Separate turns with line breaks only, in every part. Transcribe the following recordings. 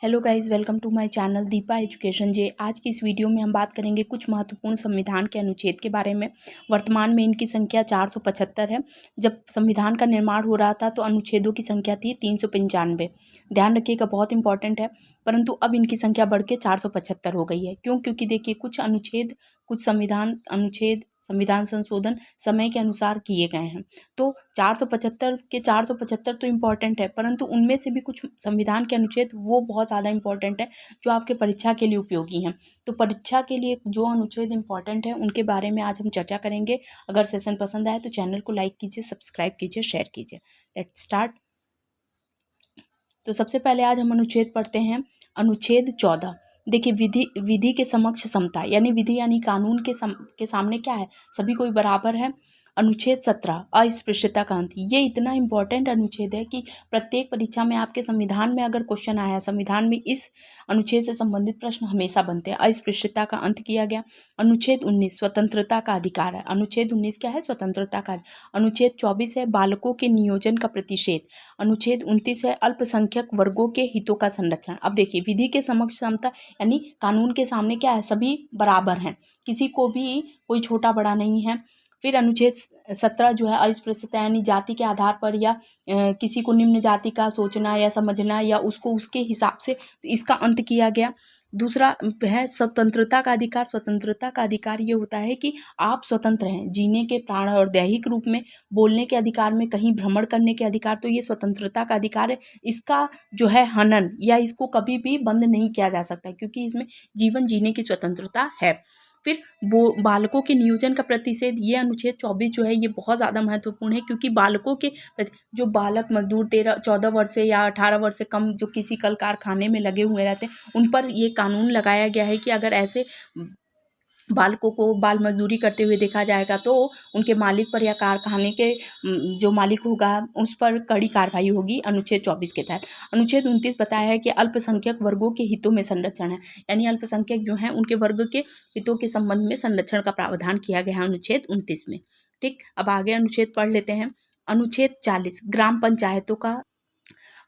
Hello guys, welcome to my channel Deepa education J. आज की इस वीडियो में हम बात करेंगे कुछ महत्वपूर्ण संविधान के अनुच्छेद के बारे में। वर्तमान में इनकी संख्या 475 है। जब संविधान का निर्माण हो रहा था तो अनुच्छेदों की संख्या थी 395। ध्यान रखिएगा, बहुत इंपॉर्टेंट है। परंतु अब इनकी संख्या बढ़ के 475 हो गई है। क्यों? क्योंकि देखिए, कुछ अनुच्छेद, कुछ संविधान संशोधन समय के अनुसार किए गए हैं। तो 475 तो इम्पॉर्टेंट है, परंतु उनमें से भी कुछ संविधान के अनुच्छेद वो बहुत ज़्यादा इम्पॉर्टेंट है जो आपके परीक्षा के लिए उपयोगी हैं। तो परीक्षा के लिए जो अनुच्छेद इम्पॉर्टेंट है उनके बारे में आज हम चर्चा करेंगे। अगर सेशन पसंद आए तो चैनल को लाइक कीजिए, सब्सक्राइब कीजिए, शेयर कीजिए। Let's start. तो सबसे पहले आज हम अनुच्छेद पढ़ते हैं। अनुच्छेद 14। देखिए, विधि के समक्ष समता, यानी विधि यानी कानून के सामने क्या है, सभी कोई बराबर है। अनुच्छेद 17। अस्पृश्यता का अंत। ये इतना इम्पोर्टेंट अनुच्छेद है कि प्रत्येक परीक्षा में आपके संविधान में अगर क्वेश्चन आया, संविधान में इस अनुच्छेद से संबंधित प्रश्न हमेशा बनते हैं। अस्पृश्यता का अंत किया गया। अनुच्छेद 19। स्वतंत्रता का अधिकार है। अनुच्छेद 19 क्या है? स्वतंत्रता का। अनुच्छेद 24 है बालकों के नियोजन का प्रतिषेध। अनुच्छेद 29 है अल्पसंख्यक वर्गों के हितों का संरक्षण। अब देखिए, विधि के समक्ष समता यानी कानून के सामने क्या है, सभी बराबर हैं, किसी को भी कोई छोटा बड़ा नहीं है। फिर अनुच्छेद 17 जो है अस्पृश्यता यानी जाति के आधार पर या किसी को निम्न जाति का सोचना या समझना या उसको उसके हिसाब से, तो इसका अंत किया गया। दूसरा है स्वतंत्रता का अधिकार। स्वतंत्रता का अधिकार ये होता है कि आप स्वतंत्र हैं जीने के, प्राण और दैहिक रूप में, बोलने के अधिकार में, कहीं भ्रमण करने के अधिकार, तो ये स्वतंत्रता का अधिकार है। इसका जो है हनन या इसको कभी भी बंद नहीं किया जा सकता, क्योंकि इसमें जीवन जीने की स्वतंत्रता है। फिर बालकों के नियोजन का प्रतिषेध। ये अनुच्छेद 24 जो है ये बहुत ज़्यादा महत्वपूर्ण है, क्योंकि बालकों के जो बालक मजदूर 14 वर्ष से या 18 वर्ष से कम जो किसी कल कारखाने में लगे हुए रहते हैं, उन पर ये कानून लगाया गया है कि अगर ऐसे बालकों को बाल मजदूरी करते हुए देखा जाएगा तो उनके मालिक पर या कारखाने के जो मालिक होगा उस पर कड़ी कार्रवाई होगी, अनुच्छेद 24 के तहत। अनुच्छेद 29 बताया है कि अल्पसंख्यक वर्गों के हितों में संरक्षण है, यानी अल्पसंख्यक जो हैं उनके वर्ग के हितों के संबंध में संरक्षण का प्रावधान किया गया है अनुच्छेद 29 में। ठीक, अब आगे अनुच्छेद पढ़ लेते हैं। अनुच्छेद 40 ग्राम पंचायतों का।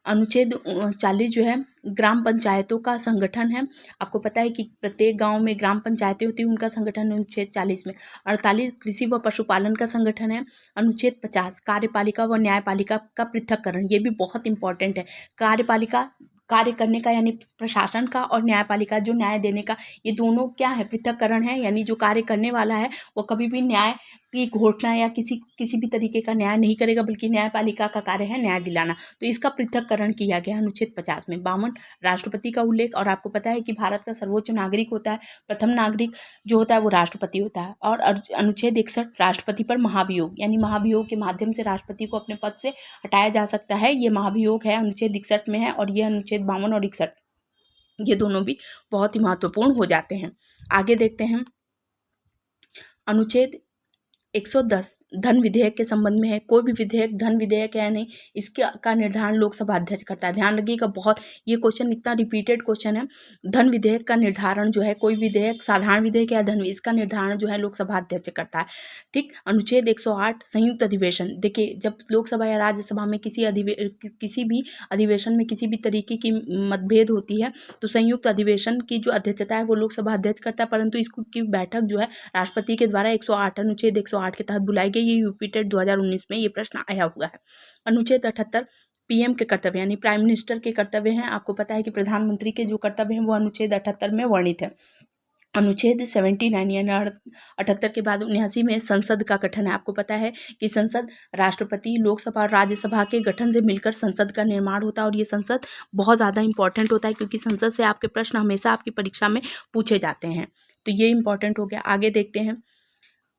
अनुच्छेद 40 जो है ग्राम पंचायतों का संगठन है। आपको पता है कि प्रत्येक गांव में ग्राम पंचायतें होती हैं, उनका संगठन है अनुच्छेद 40 में। 48 कृषि व पशुपालन का संगठन है। अनुच्छेद 50 कार्यपालिका व न्यायपालिका का पृथक्करण। ये भी बहुत इंपॉर्टेंट है। कार्यपालिका कार्य करने का यानी प्रशासन का, और न्यायपालिका जो न्याय देने का, ये दोनों क्या है? पृथक्करण है। यानी जो कार्य करने वाला है वो कभी भी न्याय की घोषणा या किसी भी तरीके का न्याय नहीं करेगा, बल्कि न्यायपालिका का कार्य है न्याय दिलाना। तो इसका पृथक्करण किया गया अनुच्छेद 50 में। 52 राष्ट्रपति का उल्लेख। और आपको पता है कि भारत का सर्वोच्च नागरिक होता है, प्रथम नागरिक जो होता है वो राष्ट्रपति होता है। और अनुच्छेद 61 राष्ट्रपति पर महाभियोग, यानी महाभियोग के माध्यम से राष्ट्रपति को अपने पद से हटाया जा सकता है। ये महाभियोग है, अनुच्छेद 61 में है। और ये अनुच्छेद 52 और 61 ये दोनों भी बहुत ही महत्वपूर्ण हो जाते हैं। आगे देखते हैं। अनुच्छेद 110 धन विधेयक के संबंध में है। कोई भी विधेयक धन विधेयक है या नहीं, इसका निर्धारण लोकसभा अध्यक्ष करता है। ध्यान रखिएगा, बहुत ये क्वेश्चन इतना रिपीटेड क्वेश्चन है। धन विधेयक का निर्धारण जो है, कोई विधेयक साधारण विधेयक या धन, इसका निर्धारण जो है लोकसभा अध्यक्ष करता है। ठीक, अनुच्छेद 108 संयुक्त अधिवेशन। देखिए, जब लोकसभा या राज्यसभा में किसी भी अधिवेशन में किसी भी तरीके की मतभेद होती है तो संयुक्त अधिवेशन की जो अध्यक्षता है वो लोकसभा अध्यक्ष करता है, परंतु इसको की बैठक जो है राष्ट्रपति के द्वारा 108 अनुच्छेद 108 के तहत बुलाई गई। ये यूपी टेट 2019 में ये प्रश्न आया हुआ है। अनुच्छेद 78 पीएम के कर्तव्य यानी प्राइम मिनिस्टर के कर्तव्य हैं। आपको पता है कि प्रधानमंत्री के जो कर्तव्य हैं वो अनुच्छेद 78 में वर्णित है। अनुच्छेद 79 यानी 78 के बाद 79 में संसद का गठन है। आपको पता है कि संसद राष्ट्रपति, लोकसभा और राज्यसभा के गठन से मिलकर संसद का निर्माण होता है। और ये संसद बहुत ज़्यादा इंपॉर्टेंट होता है, क्योंकि संसद से आपके प्रश्न हमेशा आपकी परीक्षा में पूछे जाते हैं। तो ये इंपॉर्टेंट हो गया। आगे देखते हैं।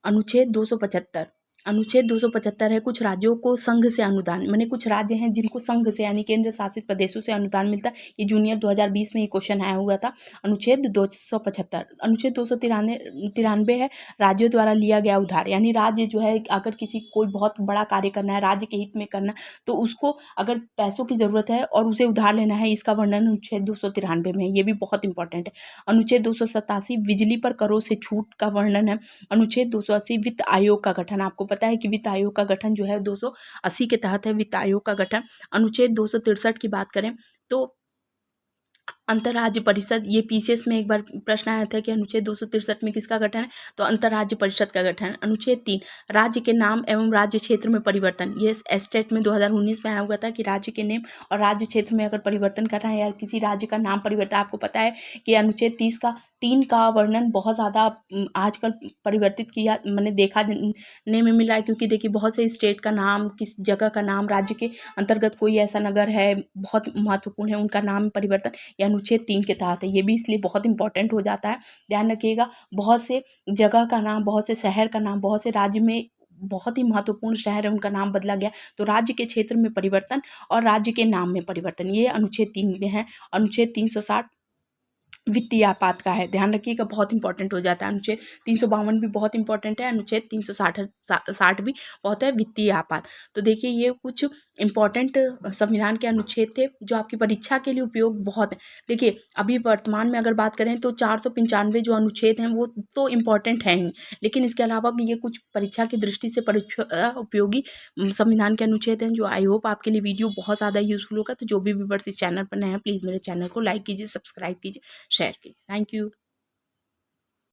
अनुच्छेद 275। अनुच्छेद 275 है कुछ राज्यों को संघ से अनुदान, माने कुछ राज्य हैं जिनको संघ से यानी केंद्र शासित प्रदेशों से अनुदान मिलता है। ये जूनियर 2020 में ये क्वेश्चन आया हुआ था। अनुच्छेद 275। अनुच्छेद 293 है राज्यों द्वारा लिया गया उधार, यानी राज्य जो है अगर किसी कोई बहुत बड़ा कार्य करना है, राज्य के हित में करना, तो उसको अगर पैसों की ज़रूरत है और उसे उधार लेना है, इसका वर्णन अनुच्छेद 293 में है। ये भी बहुत इंपॉर्टेंट है। अनुच्छेद 287 बिजली पर करों से छूट का वर्णन है। अनुच्छेद 280 वित्त आयोग का गठन। आपको पता है कि वित्त आयोग का गठन जो है 280 के तहत है वित्त आयोग का गठन। अनुच्छेद 263 की बात करें तो अंतर्राज्य परिषद, ये पीसीएस में एक बार प्रश्न आया था कि अनुच्छेद 263 में किसका गठन है, तो अंतर्राज्य परिषद का गठन है। अनुच्छेद 3 राज्य के नाम एवं राज्य क्षेत्र में परिवर्तन, ये एस्टेट में 2019 में आया हुआ था कि राज्य के नेम और राज्य क्षेत्र में अगर परिवर्तन करना है या किसी राज्य का नाम परिवर्तन, आपको पता है कि अनुच्छेद 3 का वर्णन बहुत ज़्यादा आजकल परिवर्तित किया मैंने देखा ने में मिला है, क्योंकि देखिए बहुत से स्टेट का नाम, किस जगह का नाम, राज्य के अंतर्गत कोई ऐसा नगर है बहुत महत्वपूर्ण है, उनका नाम परिवर्तन या अनुच्छेद 3 के तहत है। ये भी इसलिए बहुत इंपॉर्टेंट हो जाता है, ध्यान रखिएगा। बहुत से जगह का नाम, बहुत से शहर का नाम, बहुत से राज्य में बहुत ही महत्वपूर्ण शहर है उनका नाम बदला गया, तो राज्य के क्षेत्र में परिवर्तन और राज्य के नाम में परिवर्तन, ये अनुच्छेद 3 में है। अनुच्छेद 360 वित्तीय आपात का है, ध्यान रखिएगा, बहुत इंपॉर्टेंट हो जाता है। अनुच्छेद 352 भी बहुत इंपॉर्टेंट है, अनुच्छेद 360 भी बहुत है, वित्तीय आपात। तो देखिए ये कुछ इंपॉर्टेंट संविधान के अनुच्छेद थे जो आपकी परीक्षा के लिए उपयोग बहुत है। देखिए अभी वर्तमान में अगर बात करें तो 495 जो अनुच्छेद हैं वो तो इम्पॉर्टेंट हैं ही, लेकिन इसके अलावा भी ये कुछ परीक्षा की दृष्टि से परीक्षा उपयोगी संविधान के अनुच्छेद हैं, जो आई होप आपके लिए वीडियो बहुत ज़्यादा यूजफुल होगा। तो जो भी व्यूअर्स इस चैनल पर नए हैं, प्लीज़ मेरे चैनल को लाइक कीजिए, सब्सक्राइब कीजिए, शेयर कीजिए। Thank you.